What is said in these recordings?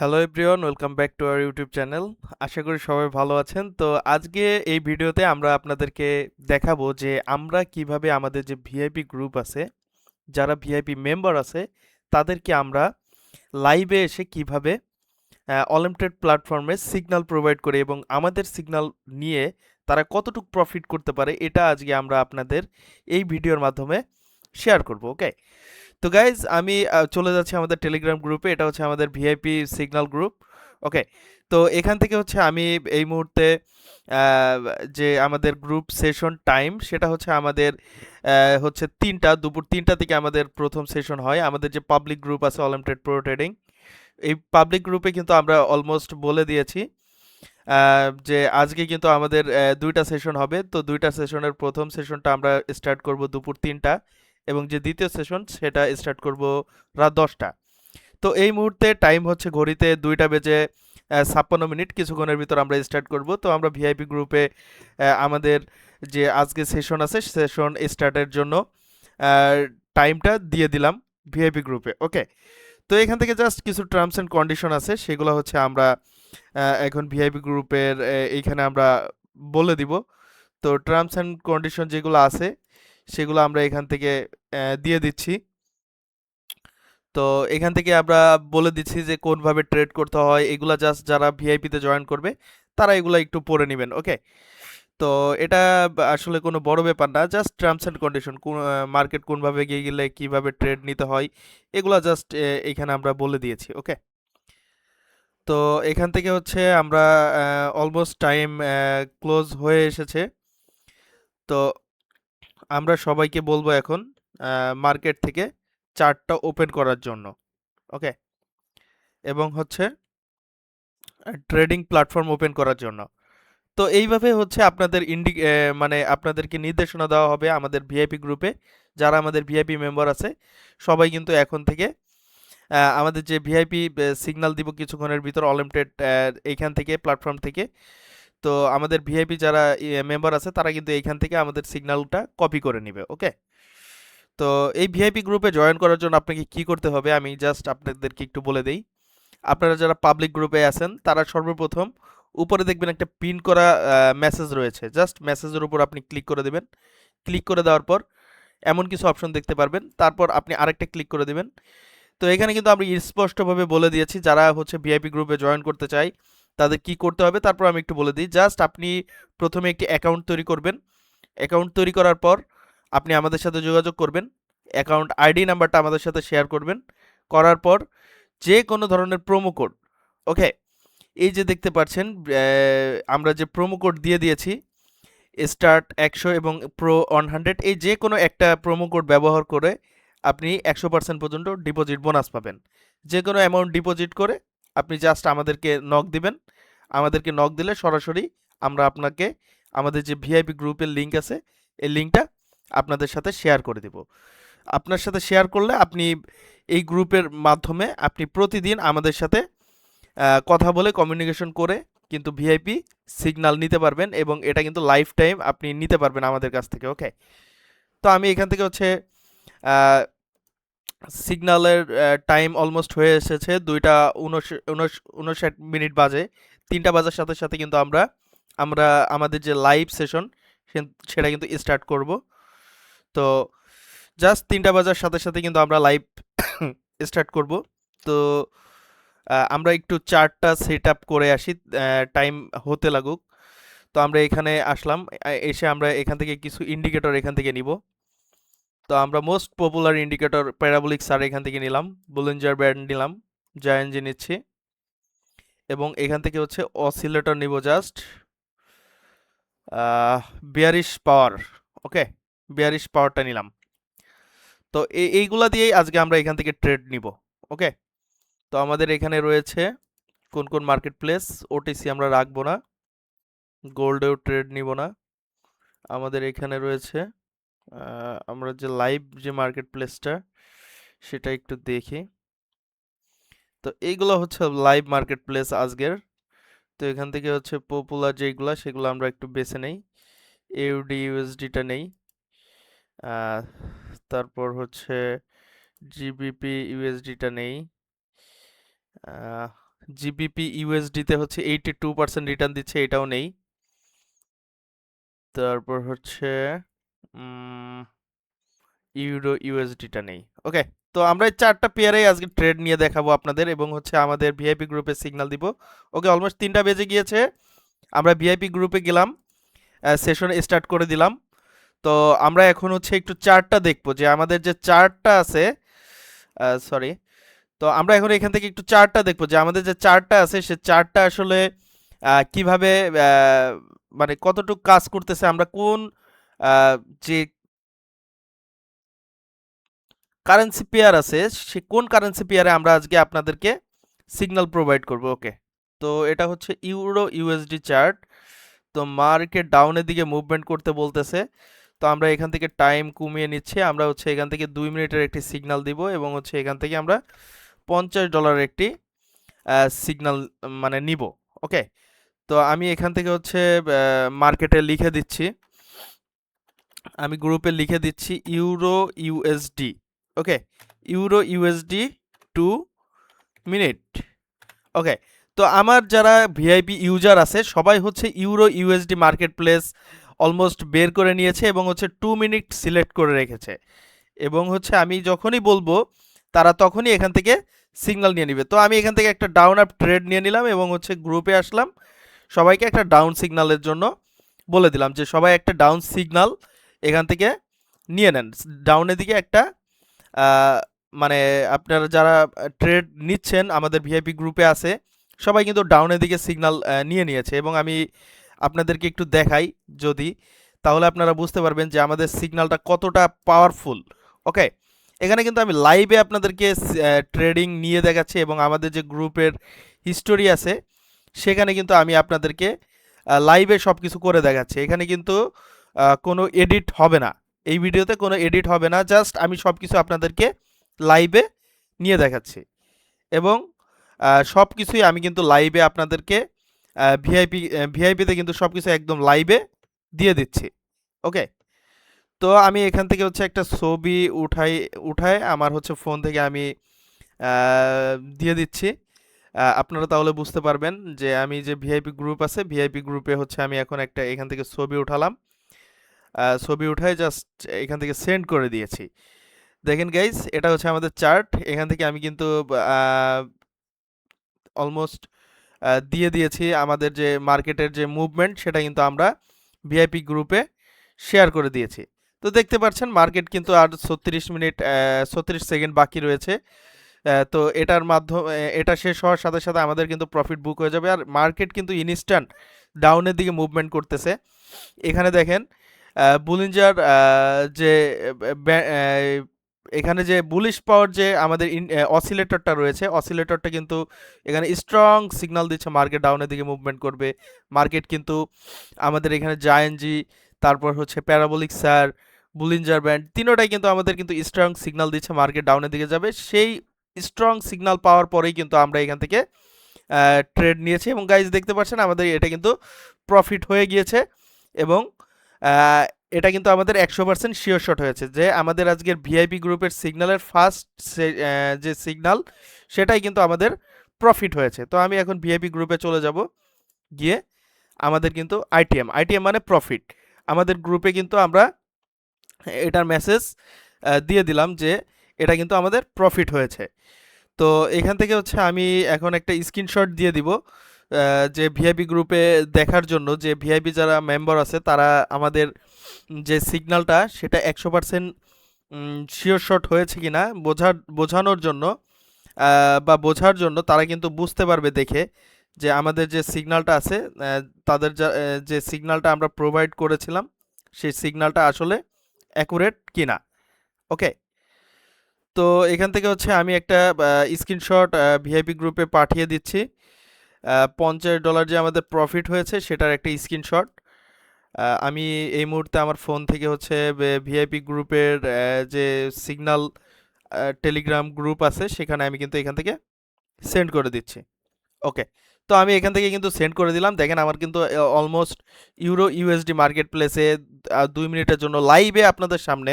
Hello everyone, welcome back to our YouTube channel. আশা করি সবাই ভালো আছেন। তো আজকে এই ভিডিওতে আমরা আপনাদেরকে দেখাবো যে আমরা কিভাবে আমাদের যে ভিআইপি গ্রুপ আছে, যারা ভিআইপি মেম্বার আছে, তাদেরকে আমরা লাইভে এসে কিভাবে অলিমিটেড প্ল্যাটফর্মে সিগন্যাল প্রোভাইড করি এবং আমাদের সিগন্যাল নিয়ে তারা কতটুকু প্রফিট করতে পারে, এটা আজকে আমরা আপনাদের এই ভিডিওর মাধ্যমে শেয়ার করব। ওকে, তো গাইজ আমি চলে যাচ্ছি আমাদের টেলিগ্রাম গ্রুপে। এটা হচ্ছে আমাদের ভিআইপি সিগন্যাল গ্রুপ। ওকে, তো এখান থেকে হচ্ছে আমি এই মুহূর্তে আহ, যে আমাদের গ্রুপ সেশন টাইম সেটা হচ্ছে আমাদের হচ্ছে দুপুর 3টা থেকে আমাদের প্রথম সেশন হয়। আমাদের যে পাবলিক গ্রুপ আছে অলিমিটেড প্রো ট্রেডিং, এই পাবলিক গ্রুপে কিন্তু আমরা অলমোস্ট বলে দিয়েছি যে আজকে কিন্তু আমাদের দুইটা সেশন হবে। তো দুইটা সেশনের প্রথম সেশনটা আমরা স্টার্ট করব দুপুর 3টা, এবং যে দ্বিতীয় সেশন সেটা স্টার্ট করব রাত 10টা। তো এই মুহূর্তে টাইম হচ্ছে ঘড়িতে 2টা বেজে 56 মিনিট। কিছুক্ষণের ভিতর আমরা স্টার্ট করব। তো আমরা ভিআইপি গ্রুপে আমাদের যে আজকে সেশন আছে সেশন স্টার্টের জন্য টাইমটা দিয়ে দিলাম ভিআইপি গ্রুপে। ওকে, তো এখান থেকে জাস্ট কিছু টার্মস অ্যান্ড কন্ডিশন আছে, সেগুলো হচ্ছে আমরা এখন ভিআইপি গ্রুপের এইখানে আমরা বলে দিব। তো টার্মস অ্যান্ড কন্ডিশন যেগুলো আছে সেগুলো আমরা এখান থেকে দিয়ে দিচ্ছি। তো এখান থেকে আমরা বলে দিচ্ছি যে কোনভাবে ট্রেড করতে হয়। এগুলা জাস্ট যারা ভিআইপিতে জয়েন করবে তারা এগুলা একটু পড়ে নেবেন। ওকে, তো এটা আসলে কোনো বড় ব্যাপার না, জাস্ট টার্মস অ্যান্ড কন্ডিশন, কোন মার্কেট কোনভাবে গিয়ে গেলে কিভাবে ট্রেড নিতে হয় এগুলা জাস্ট এখানে আমরা বলে দিয়েছি। ওকে, তো এখান থেকে হচ্ছে আমরা অলমোস্ট টাইম ক্লোজ হয়ে এসেছে। তো আমরা সবাইকে বলবো এখন মার্কেট থেকে চার্টটা ওপেন করার জন্য। ওকে, এবং হচ্ছে ট্রেডিং প্ল্যাটফর্ম ওপেন করার জন্য। তো এইভাবে হচ্ছে আপনাদের মানে আপনাদেরকে নির্দেশনা দেওয়া হবে আমাদের ভিআইপি গ্রুপে। যারা আমাদের ভিআইপি মেম্বার আছে সবাই কিন্তু এখন থেকে আমাদের যে ভিআইপি সিগন্যাল দিব কিছুক্ষণের ভিতর অলিমিটেড এইখান থেকে প্ল্যাটফর্ম থেকে। তো আমাদের ভিআইপি যারা মেম্বার আছে তারা কিন্তু এইখান থেকে আমাদের সিগন্যালটা কপি করে নেবে। ওকে, তো এই ভিআইপি গ্রুপে জয়েন করার জন্য আপনাকে কি করতে হবে আমি জাস্ট আপনাদেরকে একটু বলে দেই। আপনারা যারা পাবলিক গ্রুপে আছেন তারা সর্বপ্রথম উপরে দেখবেন একটা পিন করা মেসেজ রয়েছে, জাস্ট মেসেজের উপর আপনি ক্লিক করে দেবেন। ক্লিক করে দেওয়ার পর এমন কিছু অপশন দেখতে পারবেন, তারপর আপনি আরেকটা ক্লিক করে দেবেন। তো এখানে কিন্তু আমি স্পষ্টভাবে বলে দিয়েছি যারা হচ্ছে ভিআইপি গ্রুপে জয়েন করতে চাই তাদের কি করতে হবে। তারপর আমি একটু বলে দিই, জাস্ট আপনি প্রথমে একটি অ্যাকাউন্ট তৈরি করবেন। অ্যাকাউন্ট তৈরি করার পর আপনি আমাদের সাথে যোগাযোগ করবেন, অ্যাকাউন্ট আইডি নাম্বারটা আমাদের সাথে শেয়ার করবেন। করার পর যে কোনো ধরনের প্রোমো কোড, ওকে, এই যে দেখতে পাচ্ছেন আমরা যে প্রোমো কোড দিয়ে দিয়েছি স্টার্ট 100 এবং প্রো 100, এই যে কোনো একটা প্রোমো কোড ব্যবহার করে আপনি 100% পর্যন্ত ডিপোজিট বোনাস পাবেন। যে কোনো অ্যামাউন্ট ডিপোজিট করে আপনি জাস্ট আমাদেরকে নক দিবেন। আমাদেরকে নক দিলে সরাসরি আমরা আপনাকে আমাদের যে ভিআইপি গ্রুপের লিঙ্ক আছে এই লিঙ্কটা আপনাদের সাথে শেয়ার করে দেব। আপনার সাথে শেয়ার করলে আপনি এই গ্রুপের মাধ্যমে আপনি প্রতিদিন আমাদের সাথে কথা বলে কমিউনিকেশন করে কিন্তু ভিআইপি সিগন্যাল নিতে পারবেন, এবং এটা কিন্তু লাইফ টাইম আপনি নিতে পারবেন আমাদের কাছ থেকে। ওকে, তো আমি এখান থেকে হচ্ছে সিগন্যালের টাইম অলমোস্ট হয়ে এসেছে 2টা 59 মিনিট বাজে। 3টা বাজার সাথে সাথে কিন্তু আমরা আমরা আমাদের যে লাইভ সেশন সেটা কিন্তু স্টার্ট করব। তো জাস্ট 3টা বাজার সাথে সাথে কিন্তু আমরা লাইভ স্টার্ট করব। তো আমরা একটু চার্টটা সেট আপ করে আসি, টাইম হতে লাগুক। তো আমরা এখানে আসলাম, এসে আমরা এখান থেকে কিছু ইন্ডিকেটর এখান থেকে নিব। তো আমরা মোস্ট পপুলার ইন্ডিকেটর প্যারাবোলিক সার এখান থেকে নিলাম, বুলিঞ্জার ব্যান্ড নিলাম, জায়ান্ট নিচ্ছি, এবং এখান থেকে হচ্ছে অসিলেটর নিব জাস্ট বিয়ারিশ পাওয়ার। ওকে, বিয়ারিশ পাওয়ারটা নিলাম। তো এইগুলা দিয়েই আজকে আমরা এখান থেকে ট্রেড নিব। ওকে, তো আমাদের এখানে রয়েছে কোন কোন মার্কেট প্লেস। ওটিসি আমরা রাখবো না, গোল্ডেও ট্রেড নিব না। আমাদের এখানে রয়েছে আমরা যে লাইভ যে মার্কেট প্লেসটা সেটা একটু দেখি। তো এইগুলো হচ্ছে লাইভ মার্কেট প্লেস আজকের। তো এখান থেকে হচ্ছে পপুলার যেগুলা সেগুলো আমরা একটু বেছে নেই। ইউডি ইউএসডিটা নেই, আহ, তারপর হচ্ছে জিবিপি ইউএসডিটা নেই, জিবিপি ইউএসডিতে হচ্ছে 82% রিটার্ন দিচ্ছে, এটাও নেই। তারপর হচ্ছে ইউরো ইউএসডিটা নেই। ওকে, তো আমরা এই চারটা পেয়ারেই আজকে ট্রেড নিয়ে দেখাবো আপনাদের, এবং হচ্ছে আমাদের ভিআইপি গ্রুপে সিগন্যাল দিব। ওকে, অলমোস্ট 3টা বেজে গিয়েছে, আমরা ভিআইপি গ্রুপে গেলাম, সেশন স্টার্ট করে দিলাম। তো আমরা এখন হচ্ছে একটু চার্টটা দেখবো যে আমাদের যে চার্টটা আছে, সরি, তো আমরা এখন এখান থেকে একটু চার্টটা দেখবো যে আমাদের যে চার্টটা আছে সে চার্টটা আসলে কিভাবে মানে কতটুকু কাজ করতেছে, আমরা কোন যে কারেন্সি পেয়ার আছে সে কোন কারেন্সি পেয়ারে আমরা আজকে আপনাদেরকে সিগন্যাল প্রোভাইড করব। ওকে, তো এটা হচ্ছে ইউরো ইউএসডি চার্ট। তো মার্কেট ডাউনের দিকে মুভমেন্ট করতে বলতেছে, তো আমরা এখান থেকে টাইম কমিয়ে নিচ্ছি। আমরা হচ্ছে এখান থেকে 2 মিনিটের একটি সিগন্যাল দিব, এবং হচ্ছে এখান থেকে আমরা $50 একটি সিগন্যাল মানে নিব। ওকে, তো আমি এখান থেকে হচ্ছে মার্কেটে লিখে দিচ্ছি, আমি গ্রুপে লিখে দিচ্ছি ইউরো ইউএসডি। ওকে, ইউরো ইউএসডি 2 মিনিট। ওকে, তো আমার যারা ভিআইপি ইউজার আছে সবাই হচ্ছে euro USD market place almost বের করে নিয়েছে, এবং হচ্ছে 2 মিনিট সিলেক্ট করে রেখেছে, এবং হচ্ছে আমি যখনই বলবো তারা তখনই এখান থেকে সিগন্যাল নিয়ে নিবে। তো আমি এখান থেকে একটা ডাউন আপ ট্রেড নিয়ে নিলাম, এবং হচ্ছে গ্রুপে আসলাম, সবাইকে একটা ডাউন সিগন্যালের জন্য বলে দিলাম যে সবাই একটা ডাউন সিগন্যাল এখান থেকে নিয়ে নেন। ডাউনের দিকে একটা আহ, মানে আপনারা যারা ট্রেড নিচ্ছেন আমাদের ভিআইপি গ্রুপে আছে সবাই কিন্তু ডাউনের দিকে সিগন্যাল নিয়ে নিয়েছে, এবং আমি আপনাদেরকে একটু দেখাই যদি, তাহলে আপনারা বুঝতে পারবেন যে আমাদের সিগন্যালটা কতটা পাওয়ারফুল। ওকে, এখানে কিন্তু আমি লাইভে আপনাদেরকে ট্রেডিং নিয়ে দেখাচ্ছি, এবং আমাদের যে গ্রুপের হিস্টোরি আছে সেখানে কিন্তু আমি আপনাদেরকে লাইভে সব কিছু করে দেখাচ্ছি। এখানে কিন্তু কোনো এডিট হবে না, এই ভিডিওতে কোনো এডিট হবে না, জাস্ট আমি সব কিছু আপনাদেরকে লাইভে নিয়ে দেখাচ্ছি, এবং সব কিছুই আমি কিন্তু লাইভে আপনাদেরকে ভিআইপিতে কিন্তু সব কিছু একদম লাইভে দিয়ে দিচ্ছি। ওকে, তো আমি এখান থেকে হচ্ছে একটা ছবি উঠায় আমার হচ্ছে ফোন থেকে আমি দিয়ে দিচ্ছি। আপনারা তাহলে বুঝতে পারবেন যে আমি যে ভিআইপি গ্রুপ আছে ভিআইপি গ্রুপে হচ্ছে আমি এখন একটা এখান থেকে ছবি উঠালাম, ছবি উঠায় জাস্ট এখান থেকে সেন্ড করে দিয়েছি। দেখেন গাইজ, এটা হচ্ছে আমাদের চার্ট, এখান থেকে আমি কিন্তু অলমোস্ট দিয়ে দিয়েছি আমাদের যে মার্কেটের যে মুভমেন্ট সেটা কিন্তু আমরা ভিআইপি গ্রুপে শেয়ার করে দিয়েছি। তো দেখতে পাচ্ছেন মার্কেট কিন্তু আর 36 মিনিট 36 সেকেন্ড বাকি রয়েছে। তো এটার মাধ্যমে এটা শেষ হওয়ার সাথে সাথে আমাদের কিন্তু প্রফিট বুক হয়ে যাবে, আর মার্কেট কিন্তু ইনস্ট্যান্ট ডাউনের দিকে মুভমেন্ট করতেছে। এখানে দেখেন বুলিঞ্জার যে এখানে যে বুলিশ পাওয়ার যে আমাদের অসিলেটরটা রয়েছে, অসিলেটরটা কিন্তু এখানে স্ট্রং সিগন্যাল দিচ্ছে মার্কেট ডাউনের দিকে মুভমেন্ট করবে। মার্কেট কিন্তু আমাদের এখানে জায়েনজি, তারপর হচ্ছে প্যারাবোলিক স্যার, বুলিঞ্জার ব্যান্ড, তিনোটাই কিন্তু আমাদের কিন্তু স্ট্রং সিগন্যাল দিচ্ছে মার্কেট ডাউনের দিকে যাবে। সেই স্ট্রং সিগন্যাল পাওয়ার পরেই কিন্তু আমরা এখান থেকে ট্রেড নিয়েছি, এবং গাইজ দেখতে পাচ্ছেন আমাদের এটা কিন্তু প্রফিট হয়ে গিয়েছে, এবং এটা কিন্তু আমাদের 100% শিওর শট হয়েছে যে আমাদের আজকের ভিআইপি গ্রুপের সিগন্যালের ফার্স্ট যে সিগন্যাল সেটাই কিন্তু আমাদের প্রফিট হয়েছে। তো আমি এখন ভিআইপি গ্রুপে চলে যাব, গিয়ে আমাদের কিন্তু আইটিএম আইটিএম মানে প্রফিট, আমাদের গ্রুপে কিন্তু আমরা এটার মেসেজ দিয়ে দিলাম যে এটা কিন্তু আমাদের প্রফিট হয়েছে। তো এখান থেকে হচ্ছে আমি এখন একটা স্ক্রিনশট দিয়ে দিব যে ভিআইপি গ্রুপে দেখার জন্য যে ভিআইপি যারা মেম্বার আছে তারা আমাদের যে সিগন্যালটা সেটা 100% শিওর শট হয়েছে কিনা বোঝানোর জন্য বা বোঝার জন্য তারা কিন্তু বুঝতে পারবে দেখে যে আমাদের যে সিগন্যালটা আছে তাদের যে সিগন্যালটা আমরা প্রোভাইড করেছিলাম সেই সিগন্যালটা আসলে অ্যাকুরেট কিনা। ওকে, তো এখান থেকে হচ্ছে আমি একটা স্ক্রিনশট ভিআইপি গ্রুপে পাঠিয়ে দিচ্ছি। $50 যে আমাদের প্রফিট হয়েছে সেটার একটা স্ক্রিনশট আমি এই মুহূর্তে আমার ফোন থেকে হচ্ছে ভিআইপি গ্রুপের যে সিগন্যাল টেলিগ্রাম গ্রুপ আছে সেখানে আমি কিন্তু এখান থেকে সেন্ড করে দিচ্ছি। ওকে, তো আমি এখান থেকে কিন্তু সেন্ড করে দিলাম। দেখেন আমার কিন্তু অলমোস্ট ইউরো ইউএসডি মার্কেট প্লেসে 2 মিনিটের জন্য লাইভে আপনাদের সামনে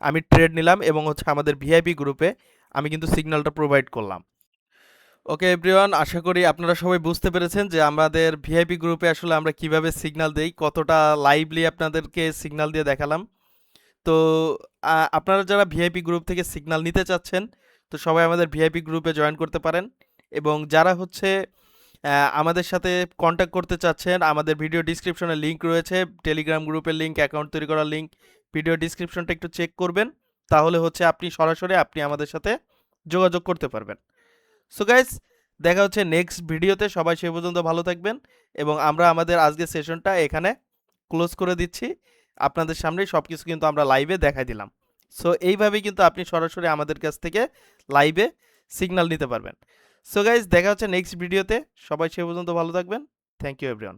আমি ট্রেড নিলাম, এবং হচ্ছে আমাদের ভিআইপি গ্রুপে আমি কিন্তু সিগন্যালটা প্রোভাইড করলাম। ওকে এভরিওয়ান, আশা করি আপনারা সবাই বুঝতে পেরেছেন যে আমাদের ভিআইপি গ্রুপে আসলে আমরা কিভাবে সিগন্যাল দেই, কতটা লাইভলি আপনাদেরকে সিগন্যাল দিয়ে দেখালাম। তো আপনারা যারা ভিআইপি গ্রুপ থেকে সিগন্যাল নিতে চাচ্ছেন, তো সবাই আমাদের ভিআইপি গ্রুপে জয়েন করতে পারেন। এবং যারা হচ্ছে আমাদের সাথে কন্ট্যাক্ট করতে চাচ্ছেন, আমাদের ভিডিও ডিসক্রিপশনে লিঙ্ক রয়েছে, টেলিগ্রাম গ্রুপের লিঙ্ক, অ্যাকাউন্ট তৈরি করার লিঙ্ক। ভিডিও ডিসক্রিপশনটা একটু চেক করবেন, তাহলে হচ্ছে আপনি সরাসরি আমাদের সাথে যোগাযোগ করতে পারবেন। সো গাইস, দেখা হচ্ছে নেক্সট ভিডিওতে। সবাই সে পর্যন্ত ভালো থাকবেন, এবং আমরা আমাদের আজকের সেশনটা এখানে ক্লোজ করে দিচ্ছি। আপনাদের সামনেই সব কিছু কিন্তু আমরা লাইভে দেখাই দিলাম। সো এইভাবেই কিন্তু আপনি সরাসরি আমাদের কাছ থেকে লাইভে সিগন্যাল নিতে পারবেন। সো গাইস, দেখা হচ্ছে নেক্সট ভিডিওতে। সবাই সে পর্যন্ত ভালো থাকবেন। Thank you everyone.